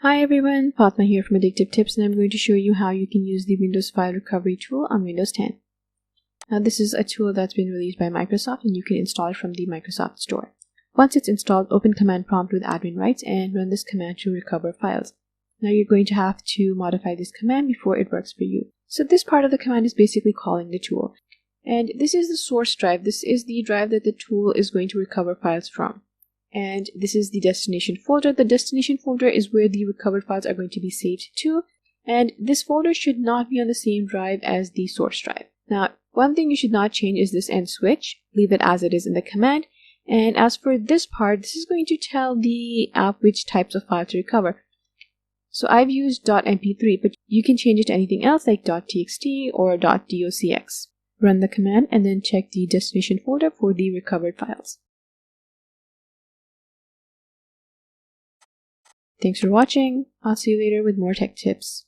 Hi everyone, Fatma here from Addictive Tips, and I'm going to show you how you can use the Windows File Recovery tool on Windows 10. Now this is a tool that's been released by Microsoft and you can install it from the Microsoft Store. Once it's installed, open Command Prompt with admin rights and run this command to recover files. Now you're going to have to modify this command before it works for you. So this part of the command is basically calling the tool. And this is the source drive. This is the drive that the tool is going to recover files from. And this is the destination folder. The destination folder is where the recovered files are going to be saved to. And this folder should not be on the same drive as the source drive. Now, one thing you should not change is this end switch. Leave it as it is in the command. And as for this part, this is going to tell the app which types of file to recover. So I've used .mp3, but you can change it to anything else like .txt or .docx. Run the command and then check the destination folder for the recovered files. Thanks for watching. I'll see you later with more tech tips.